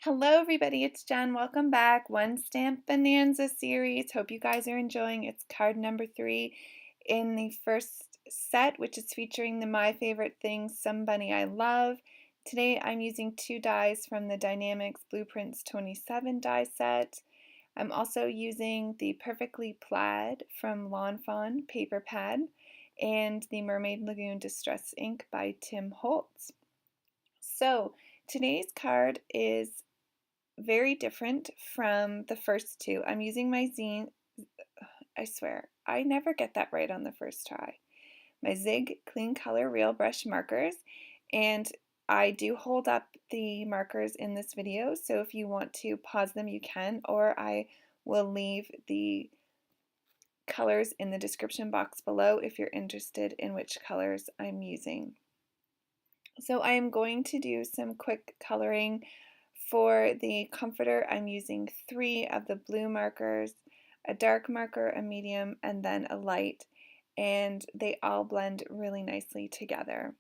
Hello everybody, it's Jen. Welcome back. One Stamp Bonanza series. Hope you guys are enjoying. It's card number 3 in the first set, which is featuring the My Favorite Things, Somebunny I Love. Today I'm using 2 dies from the Dynamics Blueprints 27 die set. I'm also using the Perfectly Plaid from Lawn Fawn paper pad and the Mermaid Lagoon Distress Ink by Tim Holtz. So today's card is very different from the first two. I'm using my zine, I swear, I never get that right on the first try. My Zig Clean Color Real Brush markers, and I do hold up the markers in this video, so if you want to pause them you can, or I will leave the colors in the description box below if you're interested in which colors I'm using. So I am going to do some quick coloring. For the comforter, I'm using 3 of the blue markers, a dark marker, a medium, and then a light, and they all blend really nicely together.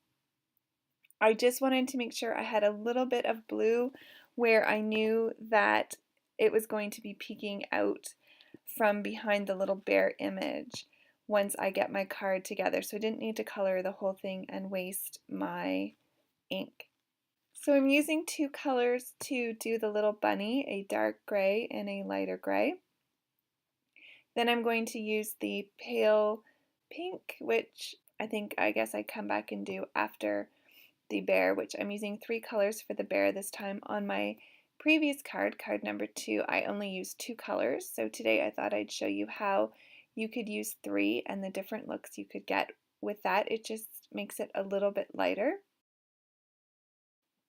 I just wanted to make sure I had a little bit of blue where I knew that it was going to be peeking out from behind the little bear image once I get my card together, so I didn't need to color the whole thing and waste my ink. So I'm using 2 colors to do the little bunny, a dark gray and a lighter gray. Then I'm going to use the pale pink, which I guess I come back and do after the bear, which I'm using 3 colors for the bear this time. On my previous card, card number 2, I only used 2 colors. So today I thought I'd show you how you could use 3 and the different looks you could get with that. It just makes it a little bit lighter.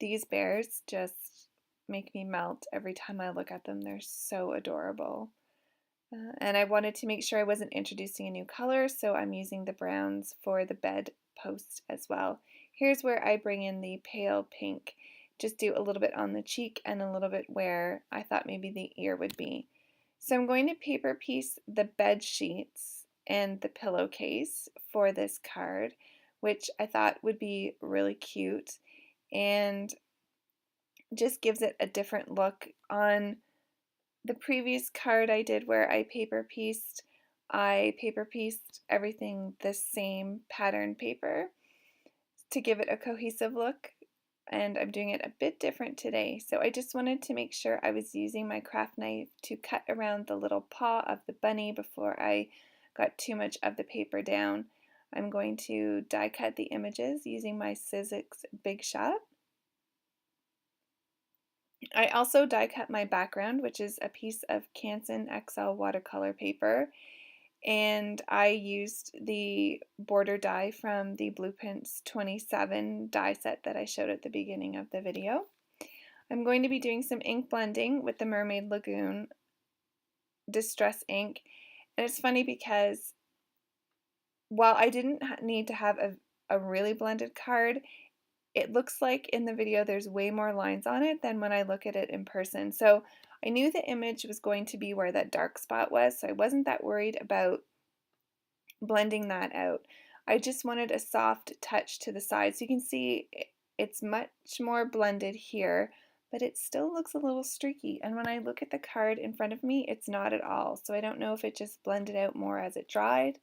These bears just make me melt every time I look at them. They're so adorable. And I wanted to make sure I wasn't introducing a new color, so I'm using the browns for the bed post as well. Here's where I bring in the pale pink. Just do a little bit on the cheek and a little bit where I thought maybe the ear would be. So I'm going to paper piece the bed sheets and the pillowcase for this card, which I thought would be really cute and just gives it a different look. On the previous card I did where I paper pieced everything the same pattern paper to give it a cohesive look, and I'm doing it a bit different today. So I just wanted to make sure I was using my craft knife to cut around the little paw of the bunny before I got too much of the paper down. I'm going to die cut the images using my Sizzix Big Shot. I also die cut my background, which is a piece of Canson XL watercolor paper, and I used the border die from the Blueprints 27 die set that I showed at the beginning of the video. I'm going to be doing some ink blending with the Mermaid Lagoon Distress ink, and it's funny because while I didn't need to have a really blended card, it looks like in the video there's way more lines on it than when I look at it in person. So I knew the image was going to be where that dark spot was, so I wasn't that worried about blending that out. I just wanted a soft touch to the side. So you can see it's much more blended here, but it still looks a little streaky. And when I look at the card in front of me, it's not at all. So I don't know if it just blended out more as it dried.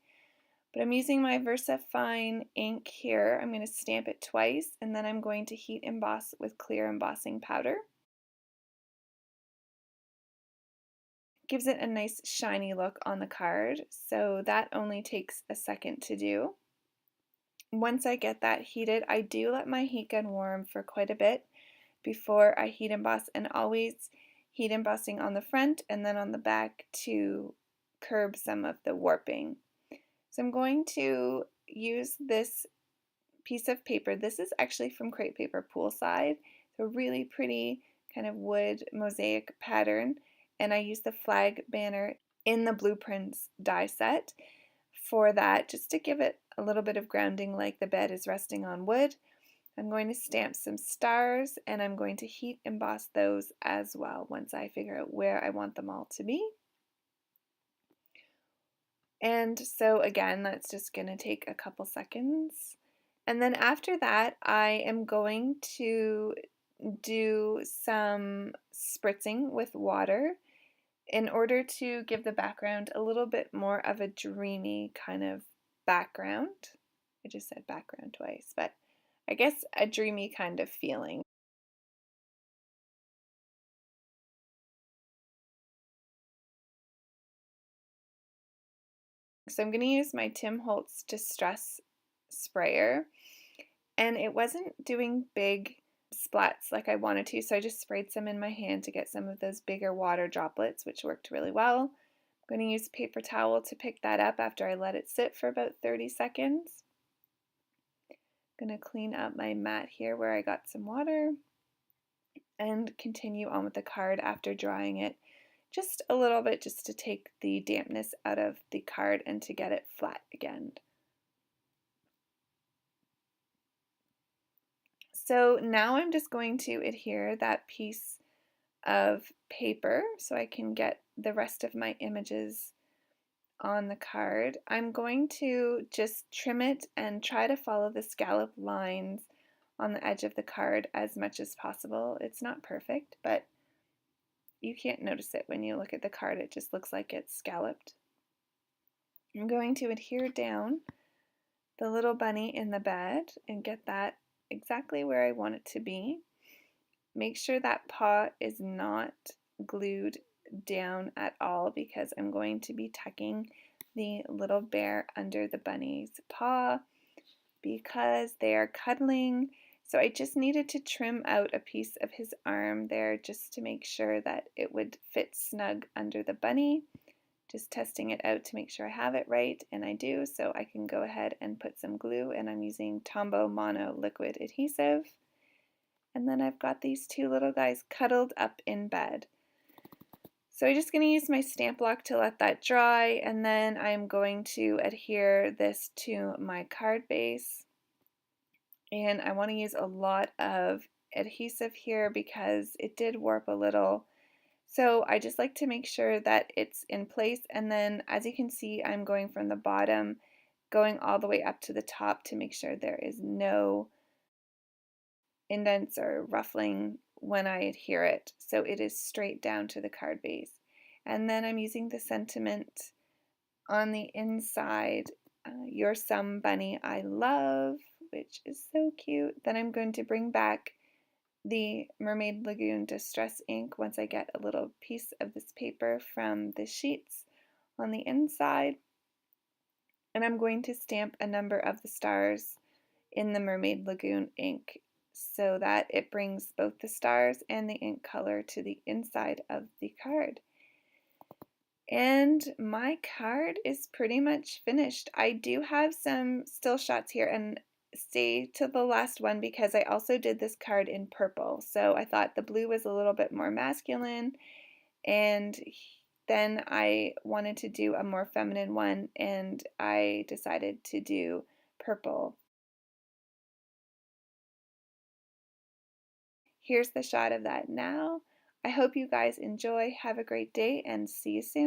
But I'm using my VersaFine ink here. I'm going to stamp it twice, and then I'm going to heat emboss with clear embossing powder. Gives it a nice shiny look on the card, so that only takes a second to do. Once I get that heated, I do let my heat gun warm for quite a bit before I heat emboss, and always heat embossing on the front and then on the back to curb some of the warping. So I'm going to use this piece of paper. This is actually from Crepe Paper Poolside. It's a really pretty kind of wood mosaic pattern, and I use the flag banner in the Blueprints die set for that, just to give it a little bit of grounding like the bed is resting on wood. I'm going to stamp some stars, and I'm going to heat emboss those as well once I figure out where I want them all to be. And so again, that's just going to take a couple seconds. And then after that, I am going to do some spritzing with water in order to give the background a little bit more of a dreamy kind of background. I just said background twice, but I guess a dreamy kind of feeling. So I'm going to use my Tim Holtz Distress sprayer, and it wasn't doing big splats like I wanted to, so I just sprayed some in my hand to get some of those bigger water droplets, which worked really well. I'm going to use paper towel to pick that up after I let it sit for about 30 seconds. I'm going to clean up my mat here where I got some water and continue on with the card after drying it just a little bit, just to take the dampness out of the card and to get it flat again. So now I'm just going to adhere that piece of paper so I can get the rest of my images on the card. I'm going to just trim it and try to follow the scallop lines on the edge of the card as much as possible. It's not perfect, but you can't notice it when you look at the card. It just looks like it's scalloped. I'm going to adhere down the little bunny in the bed and get that exactly where I want it to be. Make sure that paw is not glued down at all, because I'm going to be tucking the little bear under the bunny's paw because they are cuddling. So I just needed to trim out a piece of his arm there just to make sure that it would fit snug under the bunny. Just testing it out to make sure I have it right, and I do, so I can go ahead and put some glue, and I'm using Tombow Mono Liquid Adhesive. And then I've got these two little guys cuddled up in bed. So I'm just going to use my stamp block to let that dry, and then I'm going to adhere this to my card base. And I want to use a lot of adhesive here because it did warp a little. So I just like to make sure that it's in place, and then as you can see, I'm going from the bottom going all the way up to the top to make sure there is no indents or ruffling when I adhere it, so it is straight down to the card base. And then I'm using the sentiment on the inside, your Somebunny I love, which is so cute. Then I'm going to bring back the Mermaid Lagoon Distress ink once I get a little piece of this paper from the sheets on the inside, and I'm going to stamp a number of the stars in the Mermaid Lagoon ink so that it brings both the stars and the ink color to the inside of the card. And my card is pretty much finished. I do have some still shots here, and stay to the last one because I also did this card in purple. So I thought the blue was a little bit more masculine, and then I wanted to do a more feminine one, and I decided to do purple. Here's the shot of that now. I hope you guys enjoy. Have a great day and see you soon.